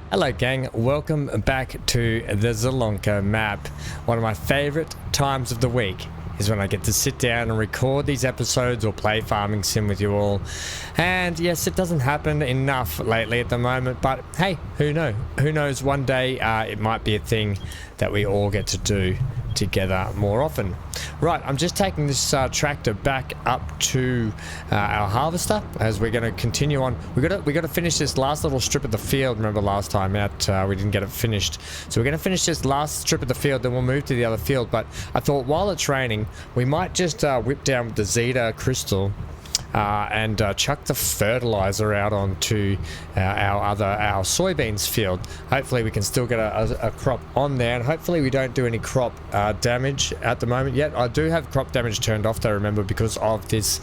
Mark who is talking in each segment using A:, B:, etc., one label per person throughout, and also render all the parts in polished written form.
A: Hello gang, welcome back to the Zielonka map. One of my favorite times of the week is when I get to sit down and record these episodes or play Farming Sim with you all. And yes, it doesn't happen enough lately at the moment, but hey, who knows, one day it might be a thing that we all get to do together more often. Right, I'm just taking this tractor back up to our harvester as we're going to continue on. We got to finish this last little strip of the field. Remember last time out we didn't get it finished, so we're going to finish this last strip of the field, then we'll move to the other field. But I thought while it's raining, we might just whip down with the Zeta crystal and chuck the fertilizer out onto our soybeans field. Hopefully we can still get a crop on there, and hopefully we don't do any crop damage at the moment yet. I do have crop damage turned off though, remember, because of this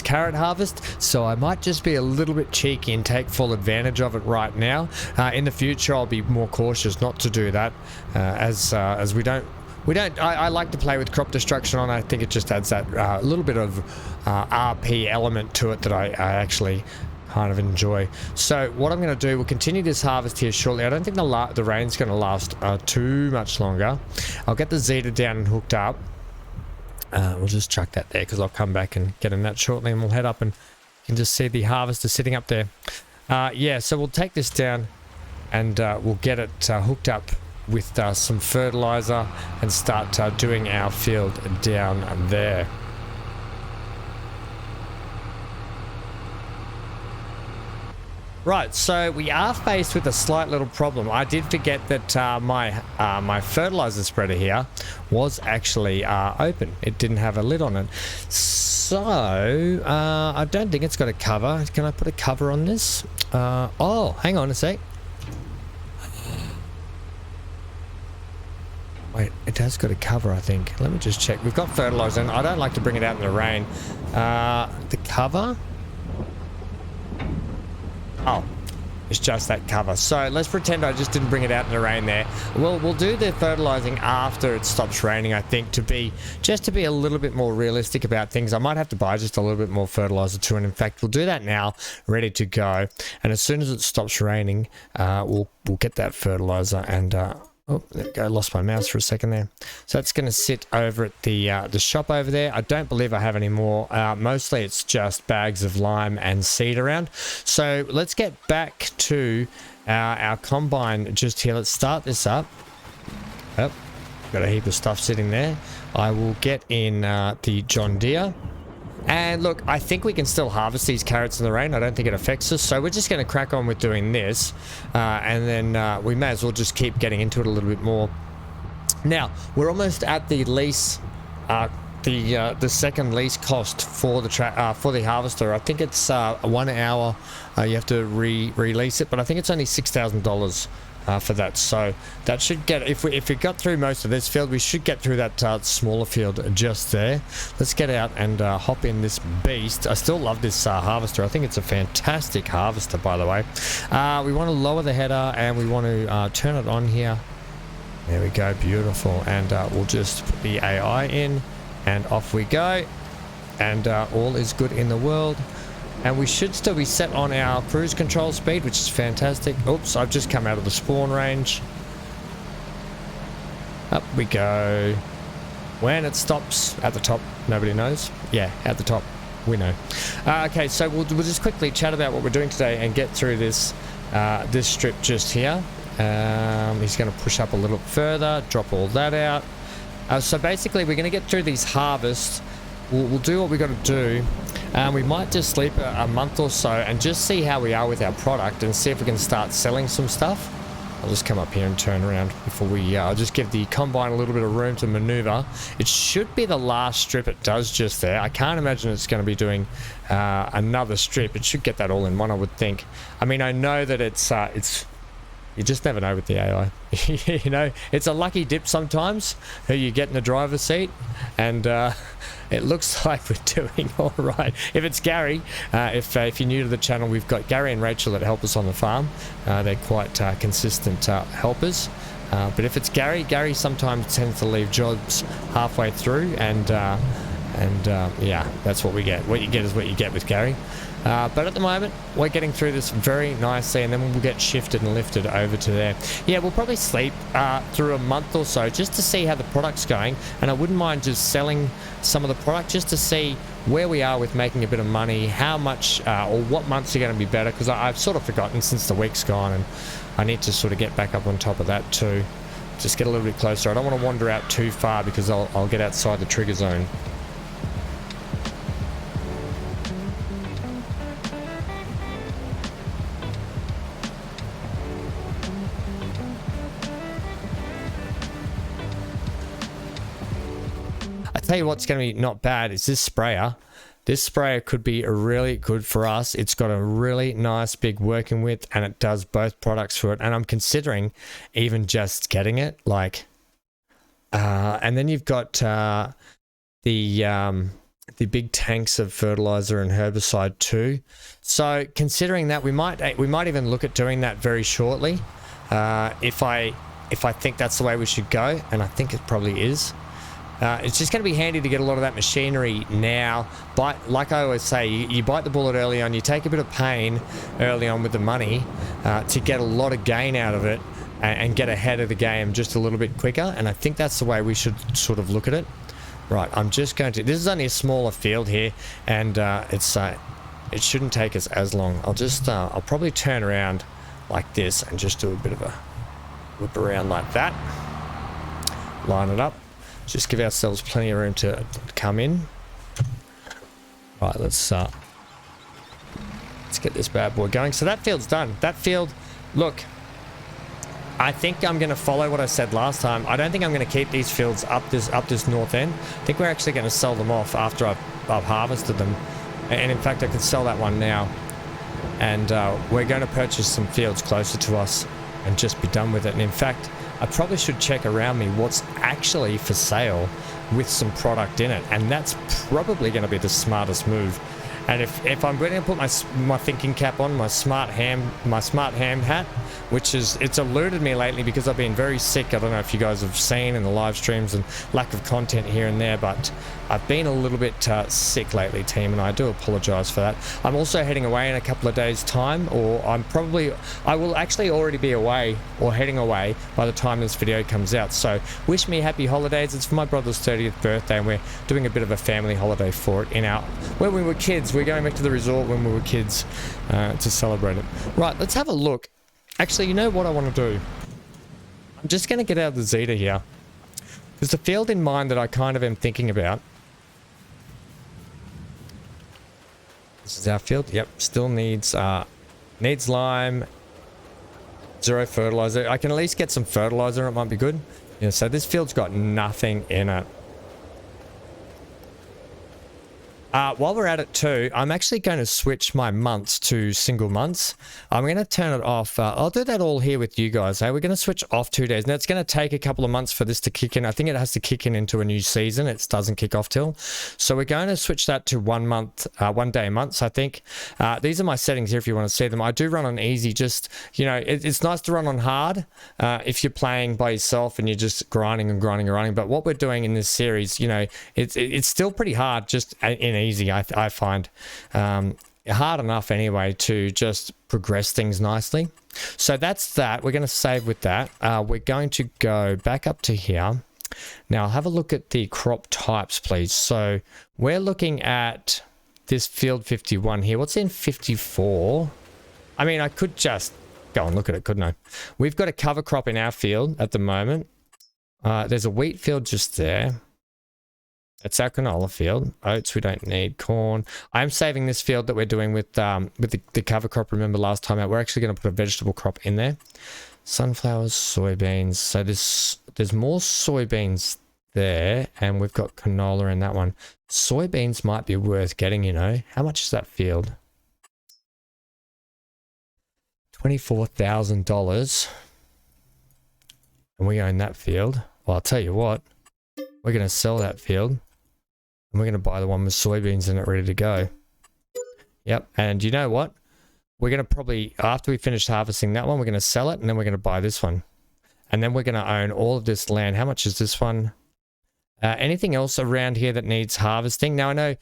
A: carrot harvest, so I might just be a little bit cheeky and take full advantage of it right now. In the future I'll be more cautious not to do that, as we don't. I like to play with crop destruction on. I think it just adds that little bit of RP element to it that I actually kind of enjoy. So what I'm going to do, we'll continue this harvest here shortly. I don't think the rain's going to last too much longer. I'll get the Zeta down and hooked up. We'll just chuck that there because I'll come back and get in that shortly, and we'll head up and you can just see the harvester sitting up there. Yeah, so we'll take this down and we'll get it hooked up with some fertilizer and start doing our field down there. Right, so we are faced with a slight little problem. I did forget that my fertilizer spreader here was actually open. It didn't have a lid on it. So I don't think it's got a cover. Can I put a cover on this? Oh, hang on a sec. Wait, it has got a cover, I think. Let me just check. We've got fertilizer, and I don't like to bring it out in the rain. The cover? Oh, it's just that cover. So let's pretend I just didn't bring it out in the rain there. We'll do the fertilizing after it stops raining, I think, to be a little bit more realistic about things. I might have to buy just a little bit more fertilizer too, and in fact, we'll do that now, ready to go. And as soon as it stops raining, we'll get that fertilizer and oh, there we go. Lost my mouse for a second there. So that's going to sit over at the shop over there. I don't believe I have any more. Mostly it's just bags of lime and seed around. So let's get back to our combine just here. Let's start this up. Yep, got a heap of stuff sitting there. I will get in the John Deere. And look, I think we can still harvest these carrots in the rain. I don't think it affects us. So we're just going to crack on with doing this. And then we may as well just keep getting into it a little bit more. Now, we're almost at the lease, the second lease cost for the harvester. I think it's 1 hour. You have to release it, but I think it's only $6,000. For that, so that should get, if we got through most of this field, we should get through that smaller field just there. Let's get out and hop in this beast. I still love this harvester. I think it's a fantastic harvester, by the way. We want to lower the header and we want to turn it on here. There we go, beautiful. And we'll just put the AI in and off we go, and all is good in the world. And we should still be set on our cruise control speed, which is fantastic. Oops, I've just come out of the spawn range. Up we go. When it stops at the top, nobody knows. Yeah, at the top, we know. Okay, so we'll just quickly chat about what we're doing today and get through this this strip just here. He's going to push up a little further, drop all that out. So basically, we're going to get through these harvests. We'll do what we got to do. We might just sleep a month or so and just see how we are with our product and see if we can start selling some stuff. I'll just come up here and turn around before we I'll just give the combine a little bit of room to maneuver. It should be the last strip it does just there. I can't imagine it's going to be doing another strip. It should get that all in one, I would think. I mean, I know that it's you just never know with the AI. You know, it's a lucky dip sometimes who you get in the driver's seat, and it looks like we're doing all right. If it's Gary, if you're new to the channel, we've got Gary and Rachel that help us on the farm. They're quite consistent helpers. But if it's Gary sometimes tends to leave jobs halfway through, and yeah, that's what we get. What you get is what you get with Gary. But at the moment, we're getting through this very nicely, and then we'll get shifted and lifted over to there. Yeah, we'll probably sleep through a month or so just to see how the product's going, and I wouldn't mind just selling some of the product just to see where we are with making a bit of money, how much or what months are going to be better, because I've sort of forgotten since the week's gone, and I need to sort of get back up on top of that too. Just get a little bit closer. I don't want to wander out too far because I'll get outside the trigger zone. I tell you what's going to be not bad is this sprayer. This sprayer could be really good for us. It's got a really nice big working width, and it does both products for it. And I'm considering even just getting it, like, and then you've got the big tanks of fertilizer and herbicide too. So considering that, we might even look at doing that very shortly, if I think that's the way we should go, and I think it probably is. It's just going to be handy to get a lot of that machinery now. But like I always say, you bite the bullet early on, you take a bit of pain early on with the money to get a lot of gain out of it and get ahead of the game just a little bit quicker. And I think that's the way we should sort of look at it. Right, I'm just going to... This is only a smaller field here, and it shouldn't take us as long. I'll probably turn around like this and just do a bit of a whip around like that. Line it up. Just give ourselves plenty of room to come in. Right, let's get this bad boy going. So that field's done. That field, look, I think I'm going to follow what I said last time. I don't think I'm going to keep these fields up this north end. I think we're actually going to sell them off after I've harvested them. And in fact, I can sell that one now. And we're going to purchase some fields closer to us and just be done with it. And in fact, I probably should check around me what's actually for sale with some product in it, and that's probably going to be the smartest move. And if I'm going to put my thinking cap on, my smart ham hat, which it's eluded me lately because I've been very sick. I don't know if you guys have seen in the live streams and lack of content here and there, but I've been a little bit sick lately, team, and I do apologize for that. I'm also heading away in a couple of days' time, or I will actually already be away or heading away by the time this video comes out. So wish me happy holidays. It's for my brother's 30th birthday, and we're doing a bit of a family holiday for it when we were kids. We're going back to the resort when we were kids to celebrate it. Right, let's have a look. Actually, you know what I want to do? I'm just going to get out of the Zeta here. There's a field in mind that I kind of am thinking about. This is our field. Yep, still needs lime, 0 fertilizer. I can at least get some fertilizer. It might be good. Yeah, so this field's got nothing in it. While we're at it too, I'm actually going to switch my months to single months. I'm going to turn it off. I'll do that all here with you guys. We're going to switch off 2 days. Now, it's going to take a couple of months for this to kick in. I think it has to kick in into a new season. It doesn't kick off till. So we're going to switch that to 1 month, 1 day months, I think. These are my settings here if you want to see them. I do run on easy. Just, you know, it's nice to run on hard if you're playing by yourself and you're just grinding and grinding and grinding. But what we're doing in this series, you know, it's still pretty hard just in easy, I find. Hard enough anyway to just progress things nicely. So that's that. We're going to save with that. We're going to go back up to here. Now I'll have a look at the crop types, please. So we're looking at this field 51 here. What's in 54? I mean, I could just go and look at it, couldn't I? We've got a cover crop in our field at the moment. There's a wheat field just there. It's our canola field. Oats, we don't need. Corn. I'm saving this field that we're doing with the cover crop. Remember last time out, we're actually going to put a vegetable crop in there. Sunflowers, soybeans. So there's more soybeans there, and we've got canola in that one. Soybeans might be worth getting, you know. How much is that field? $24,000. And we own that field. Well, I'll tell you what. We're going to sell that field. And we're going to buy the one with soybeans in it ready to go. Yep. And you know what? We're going to probably, after we finish harvesting that one, we're going to sell it, and then we're going to buy this one. And then we're going to own all of this land. How much is this one? Anything else around here that needs harvesting? Now I know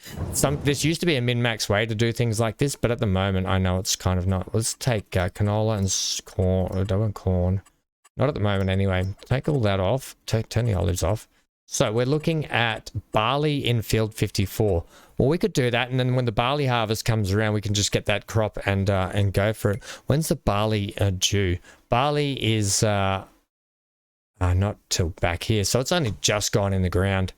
A: this used to be a min-max way to do things like this, but at the moment I know it's kind of not. Let's take canola and corn. I don't want corn. Not at the moment anyway. Take all that off. Turn the olives off. So we're looking at barley in field 54. Well, we could do that, and then when the barley harvest comes around, we can just get that crop and go for it. When's the barley due? Barley is not till back here, so it's only just gone in the ground.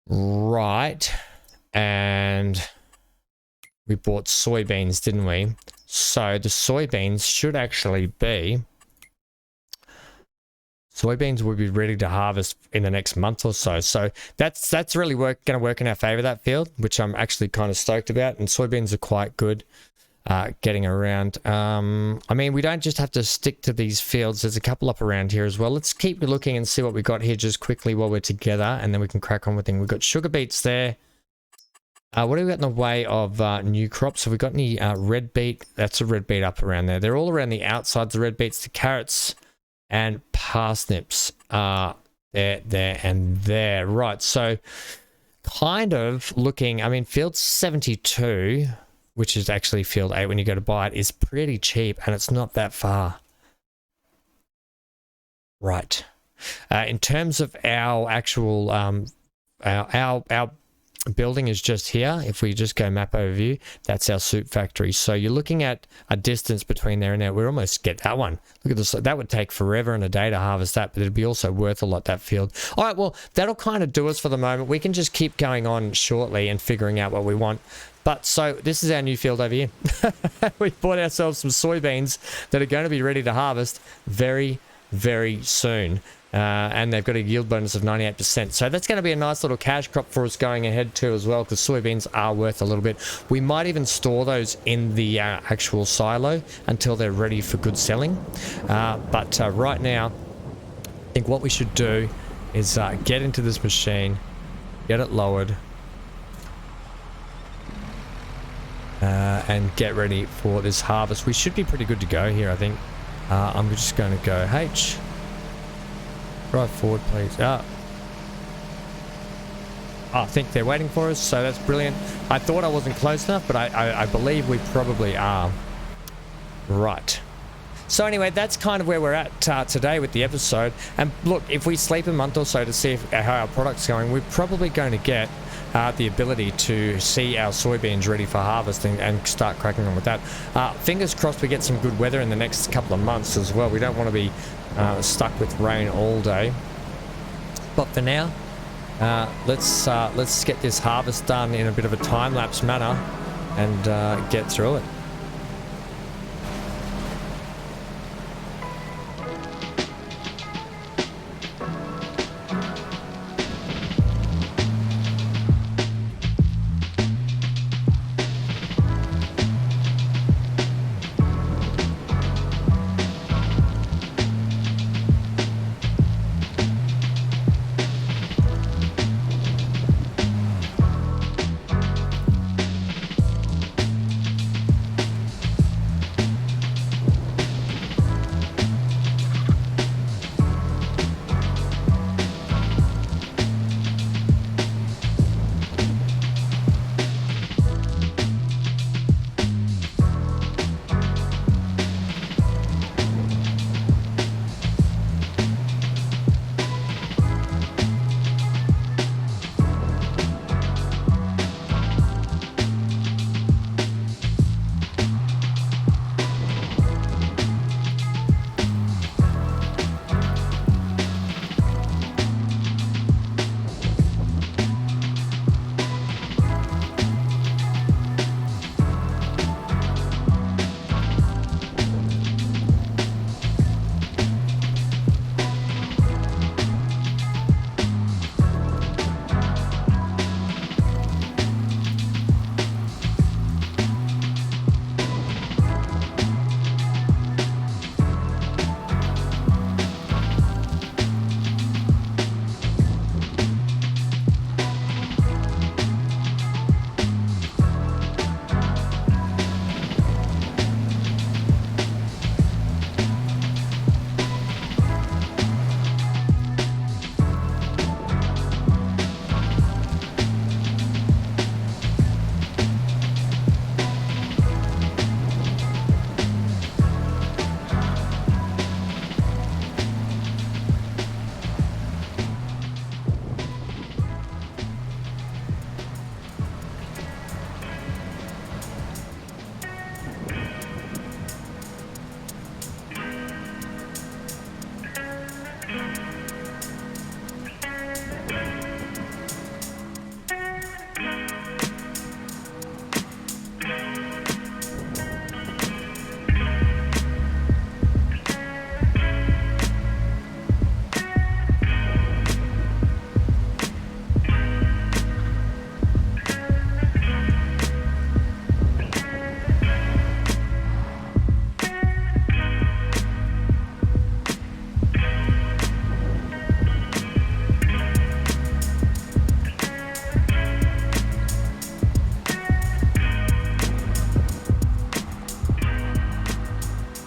A: Right, and we bought soybeans, didn't we? So the soybeans should actually be... Soybeans will be ready to harvest in the next month or so. So that's really going to work in our favor, that field, which I'm actually kind of stoked about. And soybeans are quite good getting around. I mean, we don't just have to stick to these fields. There's a couple up around here as well. Let's keep looking and see what we got here just quickly while we're together, and then we can crack on with things. We've got sugar beets there. What do we got in the way of new crops? Have we got any red beet? That's a red beet up around there. They're all around the outsides, the red beets, the carrots, and parsnips are there, and there. Right, so kind of looking, I mean, field 72, which is actually field 8 when you go to buy it, is pretty cheap, and it's not that far. Right. In terms of our actual, our building is just here. If we just go map overview, that's our soup factory. So you're looking at a distance between there and there. We almost get that one. Look at this. That would take forever and a day to harvest that, but it'd be also worth a lot, that field. All right, well, that'll kind of do us for the moment. We can just keep going on shortly and figuring out what we want. But so this is our new field over here. We bought ourselves some soybeans that are going to be ready to harvest very, very soon. And they've got a yield bonus of 98%. So that's going to be a nice little cash crop for us going ahead too as well, because soybeans are worth a little bit. We might even store those in the actual silo until they're ready for good selling. But right now, I think what we should do is get into this machine, get it lowered, and get ready for this harvest. We should be pretty good to go here, I think. I'm just going to go H. Drive forward, please. I think they're waiting for us, so that's brilliant. I thought I wasn't close enough, but I believe we probably are. Right. So anyway, that's kind of where we're at today with the episode. And look, if we sleep a month or so to see how our product's going, we're probably going to get the ability to see our soybeans ready for harvest and start cracking on with that. Fingers crossed we get some good weather in the next couple of months as well. We don't want to be stuck with rain all day. But for now, let's get this harvest done in a bit of a time-lapse manner and get through it.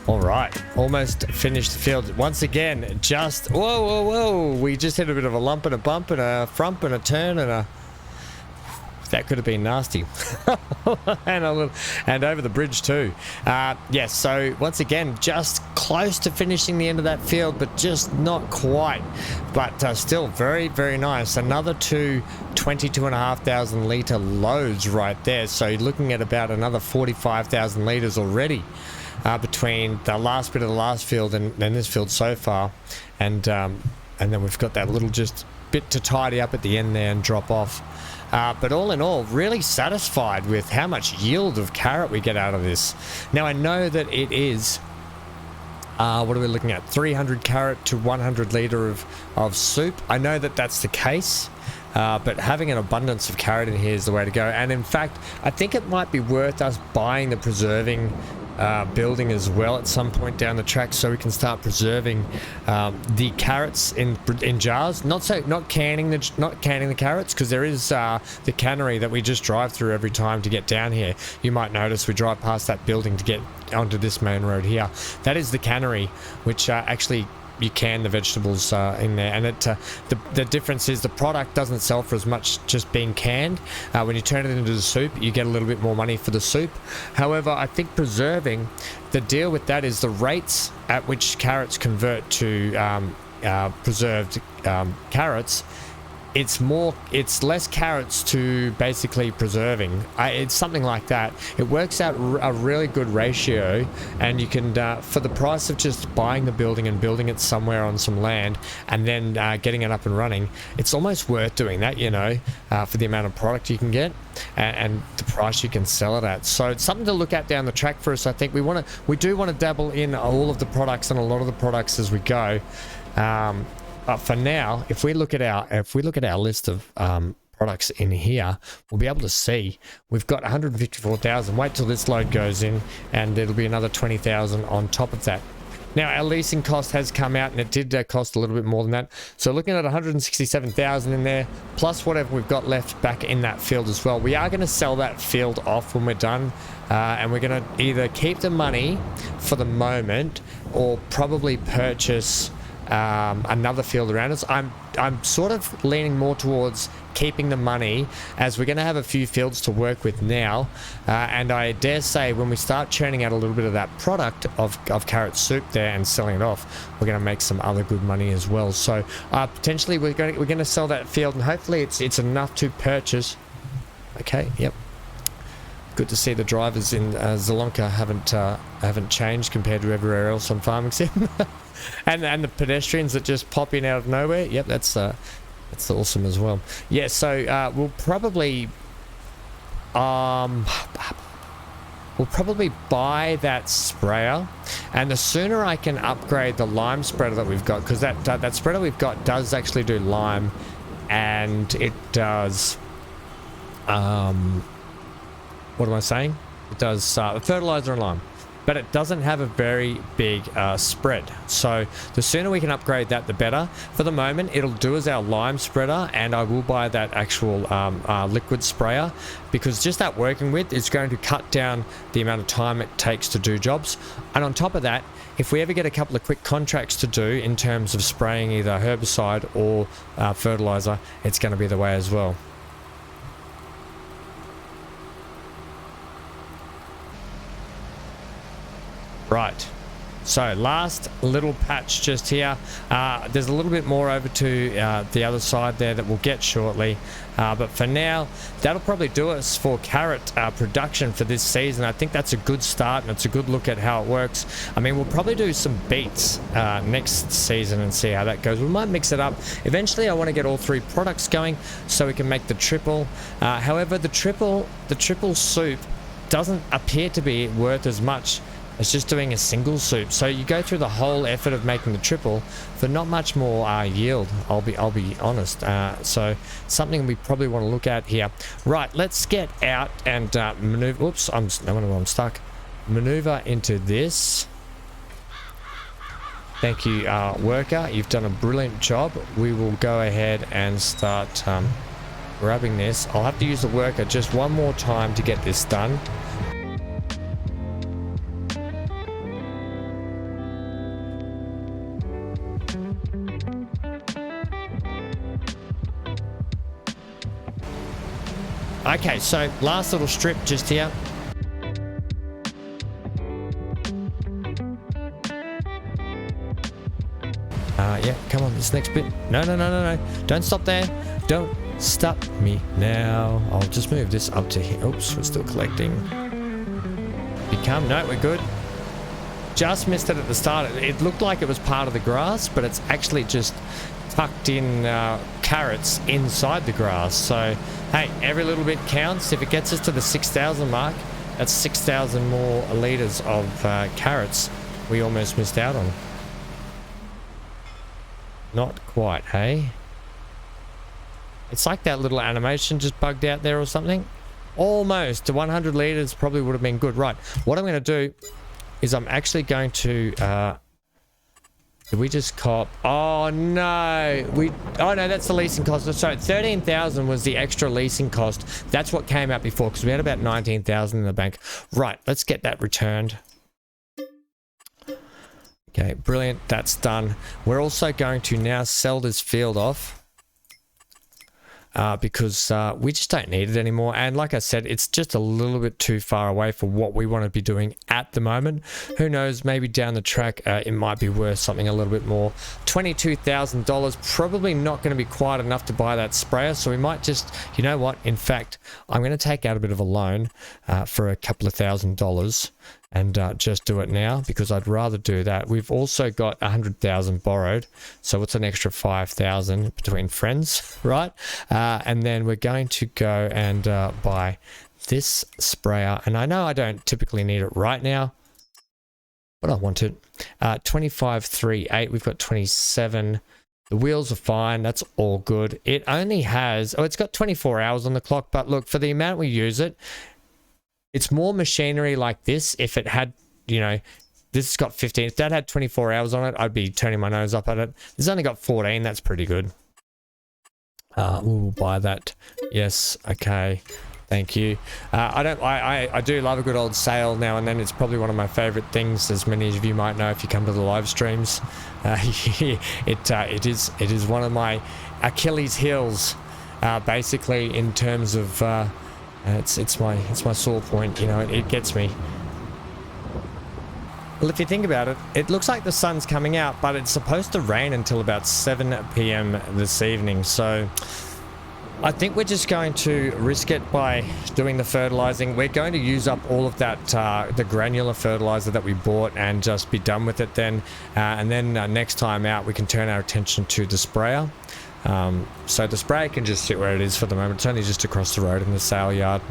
A: All right, almost finished the field. Once again, just, whoa. We just hit a bit of a lump and a bump and a frump and a turn and a, that could have been nasty. and over the bridge too. Yes, so once again, just close to finishing the end of that field, but just not quite. But still very, very nice. Another two 22,500 litre loads right there. So you're looking at about another 45,000 litres already. Between the last bit of the last field and this field so far, and then we've got that little just bit to tidy up at the end there and drop off. But all in all, really satisfied with how much yield of carrot we get out of this. Now I know that it is, what are we looking at? 300 carrot to 100 litre of soup. I know that that's the case. But having an abundance of carrot in here is the way to go. And in fact, I think it might be worth us buying the preserving building as well at some point down the track, so we can start preserving the carrots in jars. Not canning the carrots, because there is the cannery that we just drive through every time to get down here. You might notice we drive past that building to get onto this main road here. That is the cannery, which actually you can the vegetables in there, and the difference is the product doesn't sell for as much just being canned. When you turn it into the soup, you get a little bit more money for the soup. However, I think preserving, the deal with that is the rates at which carrots convert to preserved carrots. It's less carrots to basically preserving. It's something like that. It works out a really good ratio, and you can, for the price of just buying the building and building it somewhere on some land and then getting it up and running, it's almost worth doing that, you know, for the amount of product you can get and the price you can sell it at. So it's something to look at down the track for us. I think we do want to dabble in all of the products and a lot of the products as we go. But for now, if we look at our list of products in here, we'll be able to see we've got 154,000. Wait till this load goes in, and it'll be another 20,000 on top of that. Now our leasing cost has come out, and it did cost a little bit more than that. So looking at 167,000 in there, plus whatever we've got left back in that field as well. We are going to sell that field off when we're done, and we're going to either keep the money for the moment or probably purchase another field around us. I'm sort of leaning more towards keeping the money, as we're going to have a few fields to work with now, and I dare say when we start churning out a little bit of that product of carrot soup there and selling it off, we're going to make some other good money as well. So potentially we're going to sell that field, and hopefully it's enough to purchase. Okay, yep. Good to see the drivers in Zielonka haven't changed compared to everywhere else on Farming Sim. and the pedestrians that just pop in out of nowhere. Yep, that's awesome as well. Yeah, so we'll probably buy that sprayer, and the sooner I can upgrade the lime spreader that we've got, because that spreader we've got does actually do lime, and it does what am I saying? It does fertilizer and lime, but it doesn't have a very big spread. So the sooner we can upgrade that, the better. For the moment, it'll do as our lime spreader, and I will buy that actual liquid sprayer, because just that working with is going to cut down the amount of time it takes to do jobs. And on top of that, if we ever get a couple of quick contracts to do in terms of spraying either herbicide or fertilizer, it's going to be the way as well. Right, so last little patch just here. There's a little bit more over to the other side there that we'll get shortly, but for now that'll probably do us for carrot production for this season. I think that's a good start, and it's a good look at how it works. I mean, we'll probably do some beets next season and see how that goes. We might mix it up. Eventually I want to get all three products going so we can make the triple. However, the triple soup doesn't appear to be worth as much as just doing a single soup. So you go through the whole effort of making the triple for not much more yield. I'll be honest. So something we probably want to look at here. Right, let's get out and maneuver. Oops, I'm stuck. Maneuver into this. Thank you, worker. You've done a brilliant job. We will go ahead and start grabbing this. I'll have to use the worker just one more time to get this done. Okay, so last little strip just here. Yeah, come on, this next bit. No. Don't stop there. Don't stop me now. I'll just move this up to here. Oops, we're still collecting. No, we're good. Just missed it at the start. It looked like it was part of the grass, but it's actually just tucked in carrots inside the grass. So, hey, every little bit counts. If it gets us to the 6,000 mark, that's 6,000 more litres of carrots we almost missed out on. Not quite, hey? It's like that little animation just bugged out there or something. Almost. To 100 litres probably would have been good. Right. What I'm going to do is I'm actually going to... did we just cop? Oh, no. Oh, no, that's the leasing cost. So 13,000 was the extra leasing cost. That's what came out before because we had about 19,000 in the bank. Right. Let's get that returned. Okay, brilliant. That's done. We're also going to now sell this field off because we just don't need it anymore. And like I said, it's just a little bit too far away for what we want to be doing at the moment. Who knows, maybe down the track it might be worth something a little bit more. $22,000, probably not going to be quite enough to buy that sprayer. So we might just, you know what, in fact, I'm going to take out a bit of a loan for a couple of $1,000. And just do it now because I'd rather do that. We've also got 100,000 borrowed, so it's an extra 5,000 between friends, right? And then we're going to go and buy this sprayer. And I know I don't typically need it right now, but I want it. 2538. We've got 27. The wheels are fine. That's all good. It only has it's got 24 hours on the clock, but look, for the amount we use it. It's more machinery like this. If it had, you know, this has got 15. If that had 24 hours on it, I'd be turning my nose up at it. It's only got 14. That's pretty good. We'll buy that. Yes. Okay. Thank you. I do love a good old sale now and then. It's probably one of my favorite things, as many of you might know if you come to the live streams. It is one of my Achilles heels, basically, in terms of. It's my sore point, you know, it gets me. Well, if you think about it, it looks like the sun's coming out, but it's supposed to rain until about 7 p.m. this evening. So I think we're just going to risk it by doing the fertilizing. We're going to use up all of that, the granular fertilizer that we bought and just be done with it then. And then next time out, we can turn our attention to the sprayer. So the sprayer can just sit where it is for the moment. It's only just across the road in the sale yard,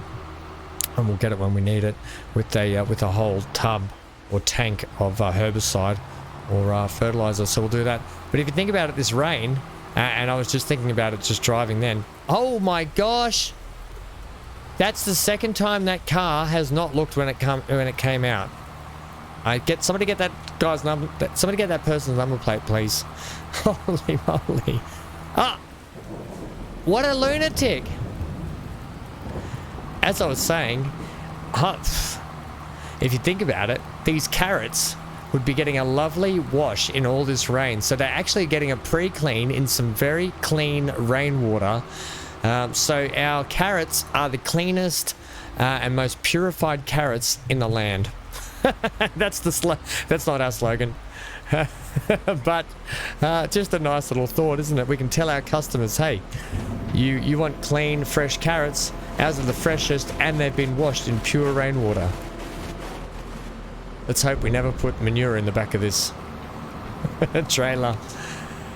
A: and we'll get it when we need it with a whole tub or tank of herbicide or fertilizer. So we'll do that. But if you think about it, this rain, and I was just thinking about it just driving then. Oh my gosh, that's the second time that car has not looked when it came out. Somebody get that guy's number. Somebody get that person's number plate, please. Holy moly. Ah, what a lunatic. As I was saying, if you think about it, these carrots would be getting a lovely wash in all this rain. So they're actually getting a pre-clean in some very clean rainwater. So our carrots are the cleanest and most purified carrots in the land. That's not our slogan. But just a nice little thought, isn't it? We can tell our customers, hey, you want clean, fresh carrots. Ours are the freshest, and they've been washed in pure rainwater. Let's hope we never put manure in the back of this trailer.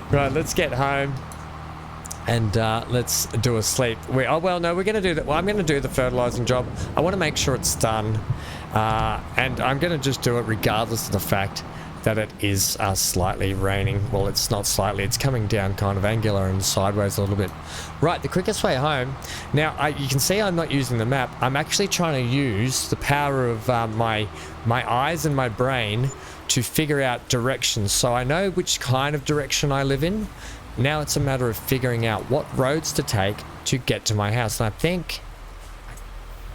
A: Right, let's get home and let's do a sleep. We're going to do that. Well, I'm going to do the fertilizing job. I want to make sure it's done, and I'm going to just do it regardless of the fact that it is slightly raining. Well, it's not slightly, it's coming down kind of angular and sideways a little bit. Right, the quickest way home. Now, you can see I'm not using the map. I'm actually trying to use the power of my eyes and my brain to figure out directions. So I know which kind of direction I live in. Now it's a matter of figuring out what roads to take to get to my house. And I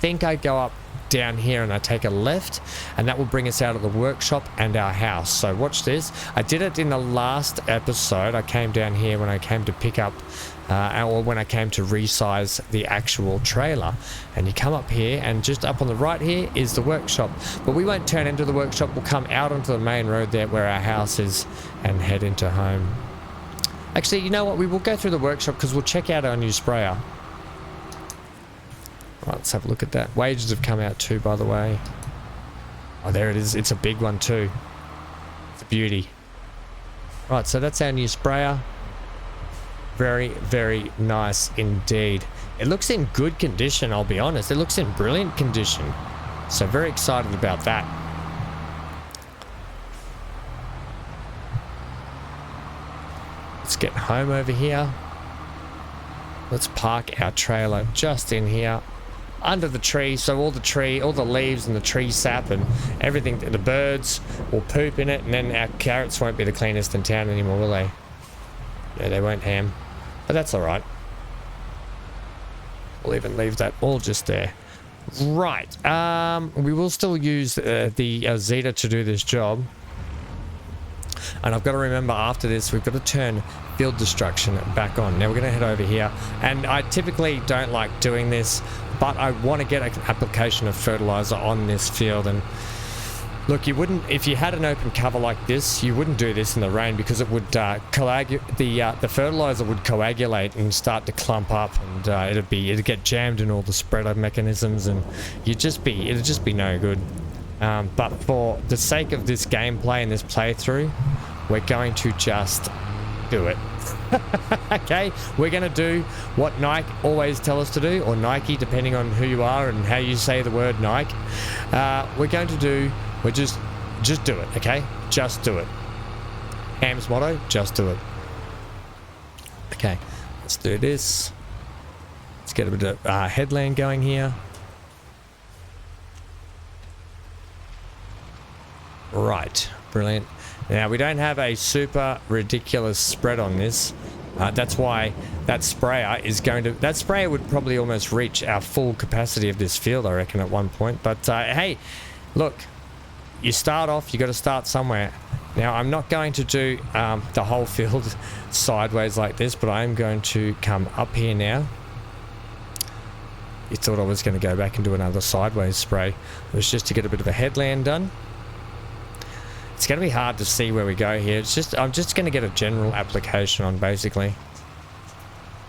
A: think I go up down here and I take a left, and that will bring us out of the workshop and our house. So watch this. I did it in the last episode. I came down here when I came to pick up or when I came to resize the actual trailer, and you come up here, and just up on the right here is the workshop, but we won't turn into the workshop. We'll come out onto the main road there where our house is and head into home. Actually, you know what, we will go through the workshop because we'll check out our new sprayer. Right, let's have a look at that. Wages have come out too, by the way. Oh, there it is. It's a big one too. It's a beauty. Right, so that's our new sprayer. Very, very nice indeed. It looks in good condition, I'll be honest. It looks in brilliant condition. So very excited about that. Let's get home over here. Let's park our trailer just in here, under the tree, so all the leaves and the tree sap and everything, the birds will poop in it, and then our carrots won't be the cleanest in town anymore, will they? Yeah, they won't, ham. But that's alright. We'll even leave that all just there. Right. We will still use the Zeta to do this job. And I've got to remember, after this, we've got to turn field destruction back on. Now we're going to head over here. And I typically don't like doing this, but I want to get an application of fertilizer on this field. And look, you wouldn't, if you had an open cover like this, you wouldn't do this in the rain, because it would the fertilizer would coagulate and start to clump up, and it'd get jammed in all the spreader mechanisms, and it'd just be no good. But for the sake of this gameplay and this playthrough, we're going to just do it. Okay, we're going to do what Nike always tell us to do, or Nike, depending on who you are and how you say the word Nike. We're just do it, okay? Just do it. Ham's motto, just do it. Okay, let's do this. Let's get a bit of headland going here. Right, brilliant. Now, we don't have a super ridiculous spread on this. That's why that sprayer that sprayer would probably almost reach our full capacity of this field, I reckon, at one point. But hey, look, you start off, you got to start somewhere. Now, I'm not going to do the whole field sideways like this, but I'm going to come up here now. You thought I was going to go back and do another sideways spray. It was just to get a bit of a headland done. It's going to be hard to see where we go here. I'm just going to get a general application on, basically.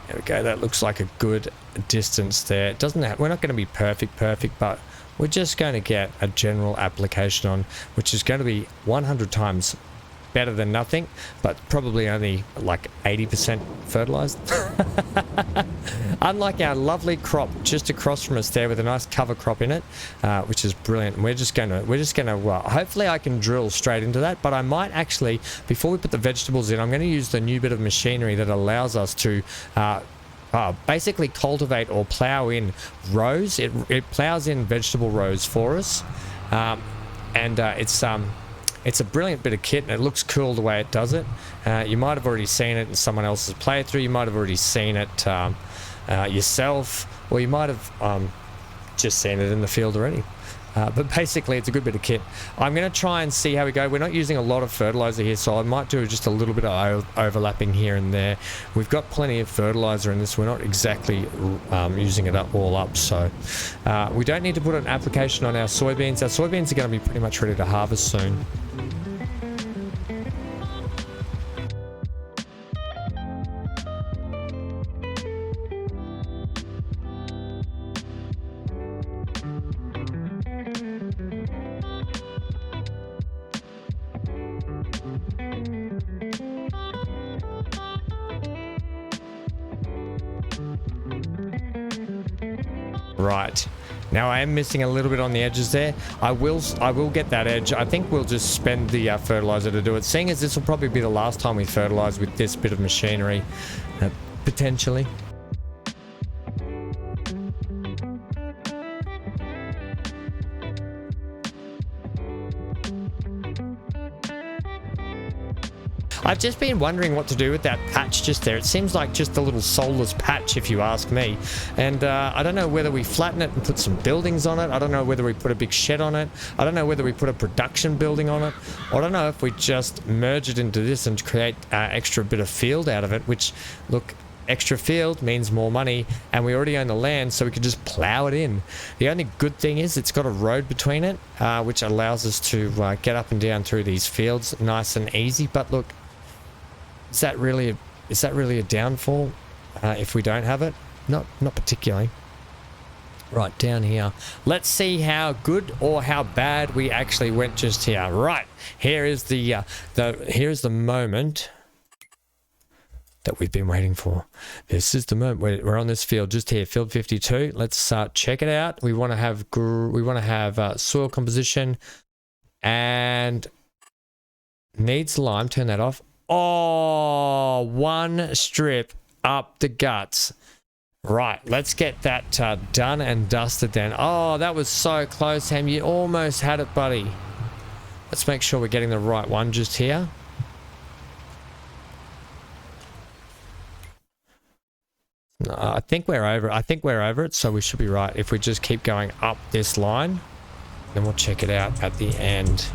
A: There we go. That looks like a good distance there. It doesn't we're not going to be perfect, but we're just going to get a general application on, which is going to be 100 times better than nothing, but probably only like 80% fertilized. Unlike our lovely crop just across from us there with a nice cover crop in it, which is brilliant. And we're just gonna hopefully I can drill straight into that, but I might actually, before we put the vegetables in, I'm going to use the new bit of machinery that allows us to basically cultivate or plow in rows. It plows in vegetable rows for us, and it's a brilliant bit of kit, and it looks cool the way it does it. You might have already seen it in someone else's playthrough. You might have already seen it yourself, or you might have just seen it in the field already. But basically, it's a good bit of kit. I'm going to try and see how we go. We're not using a lot of fertilizer here, so I might do just a little bit of overlapping here and there. We've got plenty of fertilizer in this. We're not exactly using it all up, so we don't need to put an application on our soybeans. Our soybeans are going to be pretty much ready to harvest soon. Right, now I am missing a little bit on the edges there. I will get that edge. I think we'll just spend the fertilizer to do it, seeing as this will probably be the last time we fertilize with this bit of machinery, potentially. I've just been wondering what to do with that patch just there. It seems like just a little soulless patch, if you ask me. And I don't know whether we flatten it and put some buildings on it. I don't know whether we put a big shed on it. I don't know whether we put a production building on it. I don't know if we just merge it into this and create extra bit of field out of it, which, look, extra field means more money, and we already own the land, so we can just plow it in. The only good thing is it's got a road between it, which allows us to get up and down through these fields nice and easy. But look, is that really a downfall if we don't have it? Not particularly. Right, down here. Let's see how good or how bad we actually went just here. Right, here is here's the moment that we've been waiting for. This is the moment. We're on this field just here, field 52. Let's check it out. We want to have soil composition and needs lime. Turn that off. Oh, one strip up the guts. Right, let's get that done and dusted then. Oh, that was so close, Ham. You almost had it, buddy. Let's make sure we're getting the right one just here. No, I think we're over it, so we should be right. If we just keep going up this line, then we'll check it out at the end.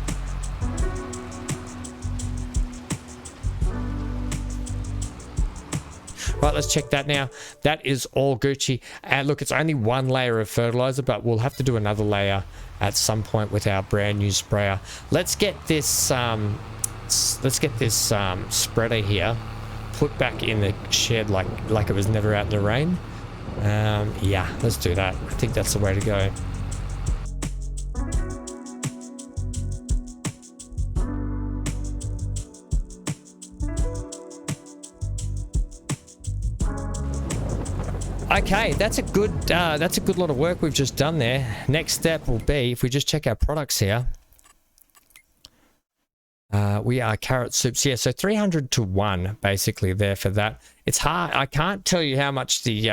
A: Right, let's check that now. That is all Gucci. And look, it's only one layer of fertilizer, but we'll have to do another layer at some point with our brand new sprayer. Let's get this spreader here put back in the shed like it was never out in the rain. Yeah, let's do that. I think that's the way to go. Okay, that's a good lot of work we've just done there. Next step will be, if we just check our products here, we are carrot soups. Yeah, so 300 to 1 basically there for that. It's hard. I can't tell you how much the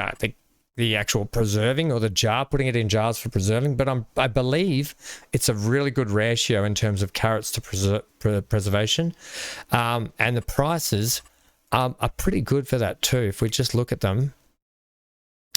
A: actual preserving or the jar, putting it in jars for preserving, but I believe it's a really good ratio in terms of carrots to preservation. And the prices are pretty good for that too. If we just look at them.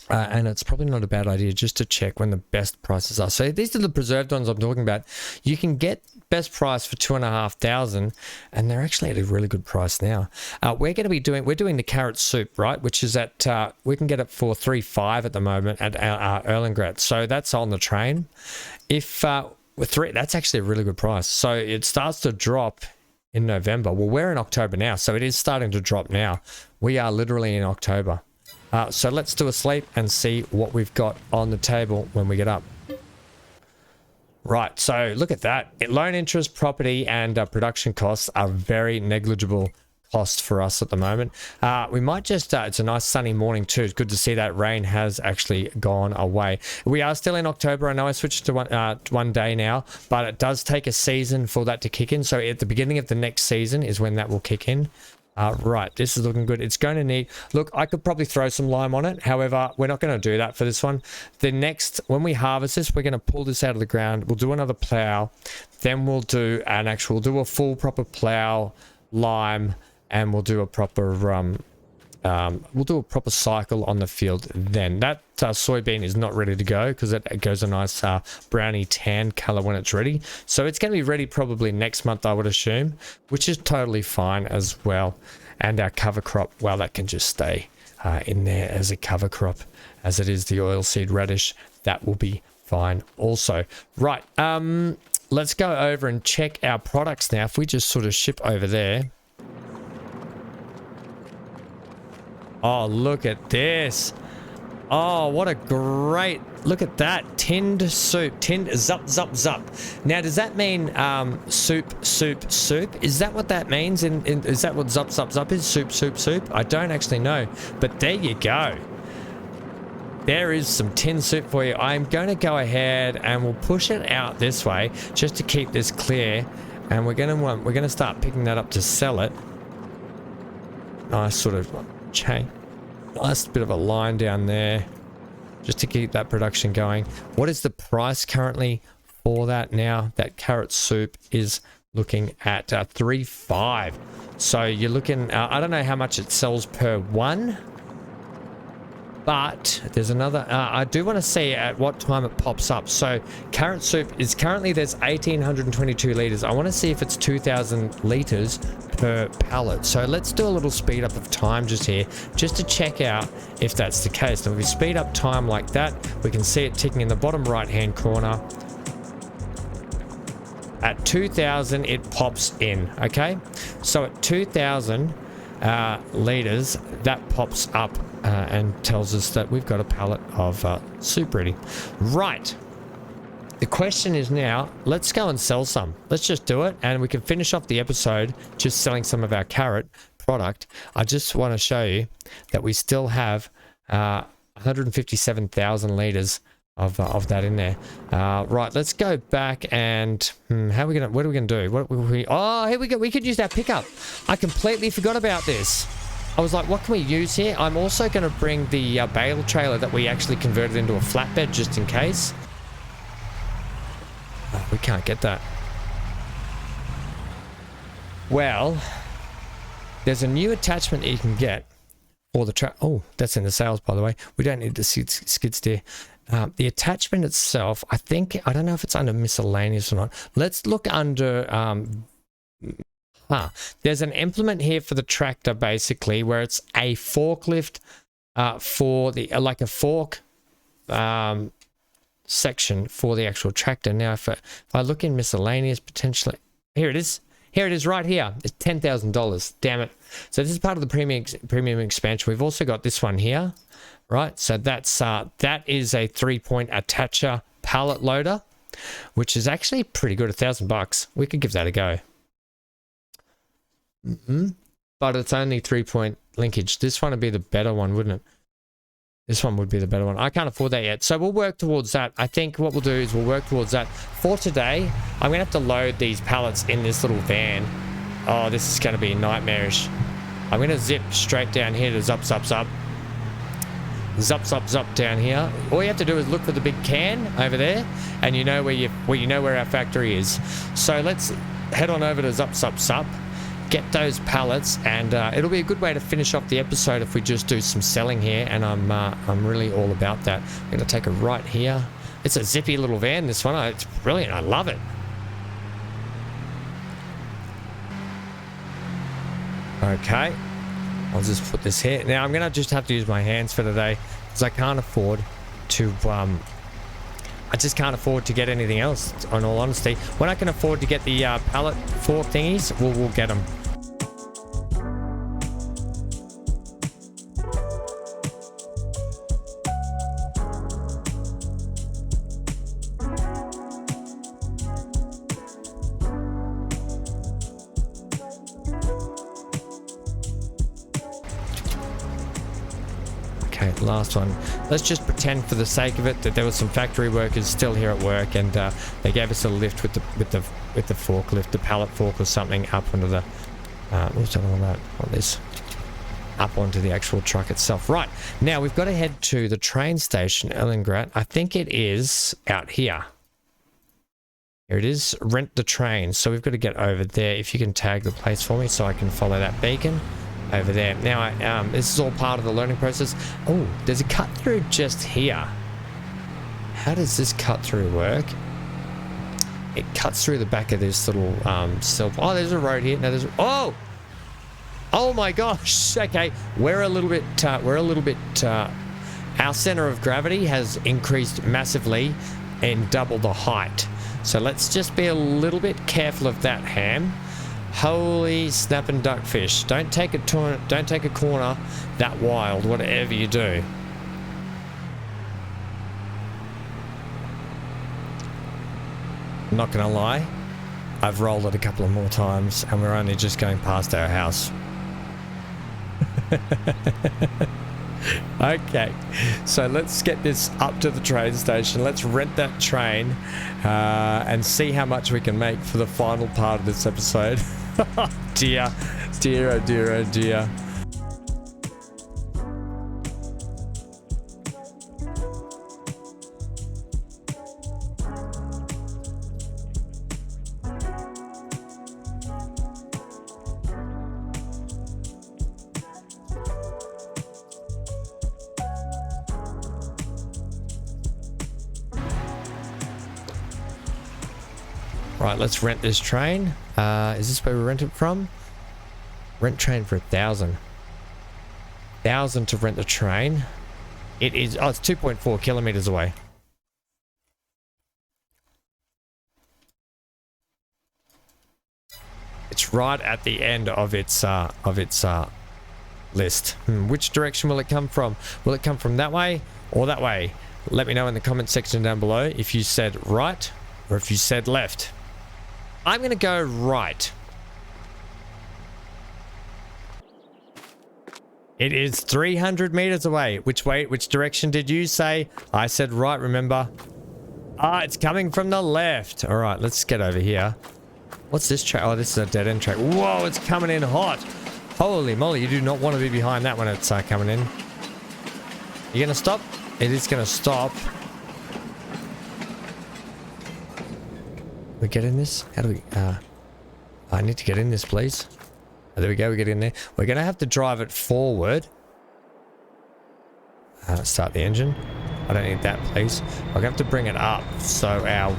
A: And it's probably not a bad idea just to check when the best prices are. So these are the preserved ones I'm talking about. You can get best price for 2,500, and they're actually at a really good price now. We're doing the carrot soup, right? Which is at we can get it for 3.5 at the moment at Erlangrad. So that's on the train. If that's actually a really good price. So it starts to drop in November. Well, we're in October now, so it is starting to drop now. We are literally in October. So let's do a sleep and see what we've got on the table when we get up. Right, so look at that. Loan interest, property, and production costs are very negligible costs for us at the moment. We might just, it's a nice sunny morning too. It's good to see that rain has actually gone away. We are still in October. I know I switched to one day now, but it does take a season for that to kick in. So at the beginning of the next season is when that will kick in. Right, this is looking good. It's going to need, look, I could probably throw some lime on it. However, we're not going to do that for this one. When we harvest this, we're going to pull this out of the ground. We'll do another plow. Then we'll do a full proper plow, lime, and we'll do a proper cycle on the field. Then that soybean is not ready to go because it goes a nice browny tan color when it's ready. So it's going to be ready probably next month, I would assume, which is totally fine as well. And our cover crop, well, that can just stay in there as a cover crop, as it is the oilseed radish. That will be fine also. Right, let's go over and check our products now. If we just sort of ship over there. Oh, look at this. Oh, what a great, look at that. Tinned soup, zup, zup, zup. Now, does that mean soup? Is that what that means? Is that what zup, zup, zup is? Soup? I don't actually know, but there you go. There is some tin soup for you. I'm going to go ahead and we'll push it out this way just to keep this clear. And we're going to start picking that up to sell it. Nice sort of chain. Nice bit of a line down there just to keep that production going. What is the price currently for that now? That carrot soup is looking at 3.5. So you're looking, I don't know how much it sells per one, but there's another, I do want to see at what time it pops up. So current soup is currently, there's 1,822 litres. I want to see if it's 2,000 litres per pallet. So let's do a little speed up of time just here, just to check out if that's the case. Now if we speed up time like that, we can see it ticking in the bottom right hand corner. At 2,000 it pops in. Okay, so at 2,000 litres that pops up and tells us that we've got a pallet of soup ready. Right, the question is now, let's go and sell some. Let's just do it, and we can finish off the episode just selling some of our carrot product. I just want to show you that we still have 157,000 litres of that in there. Right, let's go back and what are we gonna do? Oh, here we go. We could use that pickup. I completely forgot about this. I was like, what can we use here? I'm also going to bring the bale trailer that we actually converted into a flatbed just in case. Oh, we can't get that. Well, there's a new attachment you can get for the oh, that's in the sales, by the way. We don't need the skid steer. The attachment itself, I don't know if it's under miscellaneous or not. Let's look under, there's an implement here for the tractor, basically, where it's a forklift for the, like a fork section for the actual tractor. Now, if I look in miscellaneous, potentially, here it is. Here it is right here. It's $10,000. Damn it. So this is part of the premium expansion. We've also got this one here. Right, so that's that is a 3-point attacher pallet loader, which is actually pretty good. $1,000. We could give that a go. But it's only 3-point linkage. This one would be the better one, wouldn't it? This one would be the better one. I can't afford that yet, so we'll work towards that. I think what we'll do is we'll work towards that. For today, I'm gonna have to load these pallets in this little van. Oh, this is gonna be nightmarish. I'm gonna zip straight down here to zup. Zup down here. All you have to do is look for the big can over there, and you know where our factory is. So let's head on over to zup, get those pallets, and it'll be a good way to finish off the episode if we just do some selling here. And I'm really all about that. I'm gonna take a right here. It's a zippy little van, this one. It's brilliant. I love it. Okay. I'll just put this here. Now I'm going to just have to use my hands for today because I can't afford to, I just can't afford to get anything else, in all honesty. When I can afford to get the pallet fork thingies, we'll get them. Last one. Let's just pretend for the sake of it that there was some factory workers still here at work, and they gave us a lift with the forklift, the pallet fork or something, up onto the what's on that? On this, up onto the actual truck itself. Right, now we've got to head to the train station, Ellengrat. I think it is out here. Here it is. Rent the train. So we've got to get over there. If you can tag the place for me so I can follow that beacon over there. Now, this is all part of the learning process. Oh, there's a cut through just here. How does this cut through work? It cuts through the back of this little cell. Oh, there's a road here. Now there's oh my gosh. Okay, we're a little bit. Our center of gravity has increased massively and double the height. So let's just be a little bit careful of that, Ham. Holy snapping duckfish. Don't take a corner that wild, whatever you do. I'm not gonna lie, I've rolled it a couple of more times and we're only just going past our house. Okay, so let's get this up to the train station. Let's rent that train and see how much we can make for the final part of this episode. Oh dear, dear, oh dear, oh dear. Right, let's rent this train. Is this where we rent it from? Rent train for 1,000. 1,000 to rent the train. It is, oh, it's 2.4 kilometers away. It's right at the end of its list. Which direction will it come from? Will it come from that way or that way? Let me know in the comment section down below if you said right or if you said left. I'm going to go right. It is 300 meters away. Which way? Which direction did you say? I said right, remember? Ah, it's coming from the left. All right, let's get over here. What's this track? Oh, this is a dead end track. Whoa, it's coming in hot. Holy moly, you do not want to be behind that when it's coming in. You going to stop? It is going to stop. We get in this? How do we... I need to get in this, please. Oh, there we go, we get in there. We're going to have to drive it forward. Start the engine. I don't need that, please. We're going to have to bring it up so our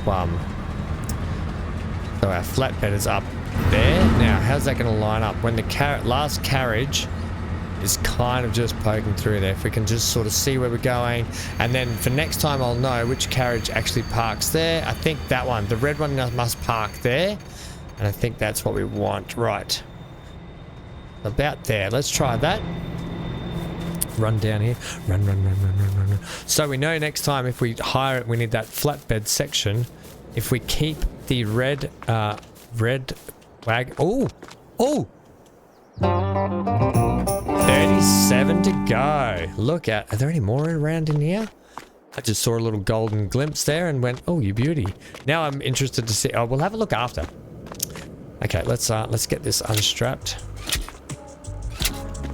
A: flatbed is up there. Now, how's that going to line up? When the last carriage is kind of just poking through there. If we can just sort of see where we're going. And then for next time, I'll know which carriage actually parks there. I think that one. The red one must park there. And I think that's what we want. Right. About there. Let's try that. Run down here. Run. So we know next time if we hire it, we need that flatbed section. If we keep the red wag. Oh! 37 to go. Look at. Are there any more around in here? I just saw a little golden glimpse there and went, oh, you beauty. Now I'm interested to see. Oh, we'll have a look after. Okay, let's get this unstrapped.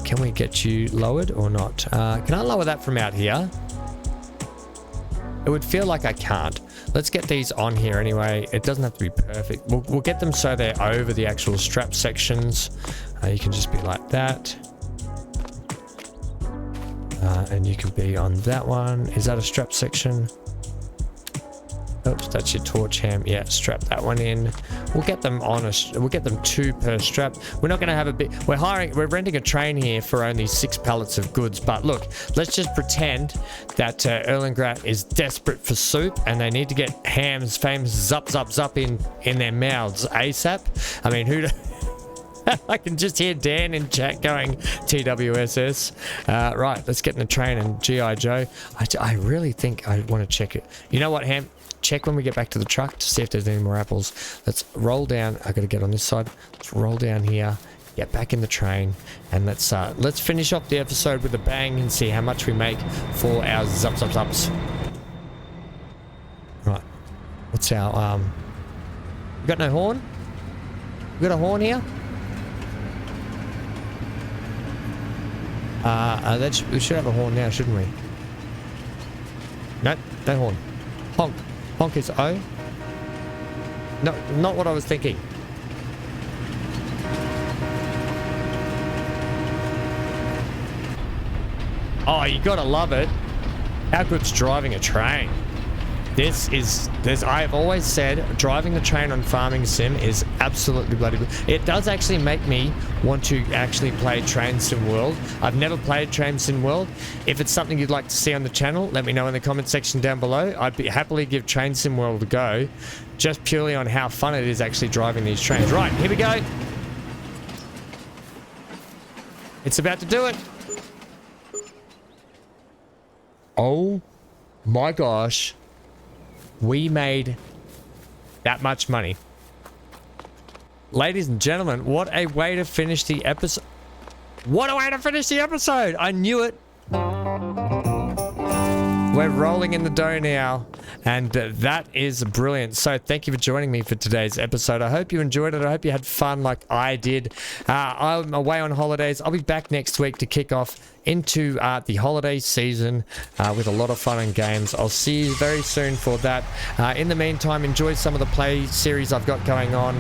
A: Can we get you lowered or not? Can I lower that from out here? It would feel like I can't. Let's get these on here anyway. It doesn't have to be perfect. We'll get them so they're over the actual strap sections. You can just be like that. And you can be on that one. Is that a strap section? Oops, that's your torch ham. Yeah, strap that one in. We'll get them on we'll get them 2 per strap. We're not going to have a bit. We're renting a train here for only 6 pallets of goods. But look, let's just pretend that Erlengrat is desperate for soup and they need to get Ham's famous zup in their mouths ASAP. I mean, who? I can just hear Dan in chat going TWSS. Right, let's get in the train and G.I. Joe. I really think I want to check it. You know what, Ham? Check when we get back to the truck to see if there's any more apples. Let's roll down. I got to get on this side. Let's roll down here, get back in the train, and let's finish off the episode with a bang and see how much we make for our zups. Right. What's our we got no horn? We got a horn here? We should have a horn now, shouldn't we? Nope, no horn. Honk. Honk is O. No, not what I was thinking. Oh, you gotta love it. How good's driving a train? I've always said driving the train on Farming Sim is absolutely bloody good. It does actually make me want to actually play Train Sim World. I've never played Train Sim World. If it's something you'd like to see on the channel, let me know in the comment section down below. I'd be happily give Train Sim World a go, just purely on how fun it is actually driving these trains. Right, here we go. It's about to do it. Oh my gosh. We made that much money. Ladies and gentlemen, what a way to finish the episode. What a way to finish the episode. I knew it. We're rolling in the dough now, and that is brilliant. So thank you for joining me for today's episode. I hope you enjoyed it. I hope you had fun like I did. I'm away on holidays. I'll be back next week to kick off into the holiday season with a lot of fun and games. I'll see you very soon for that. In the meantime, enjoy some of the play series I've got going on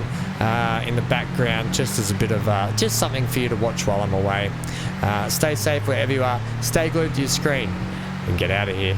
A: in the background, just as a bit of just something for you to watch while I'm away. Stay safe wherever you are. Stay glued to your screen and get out of here.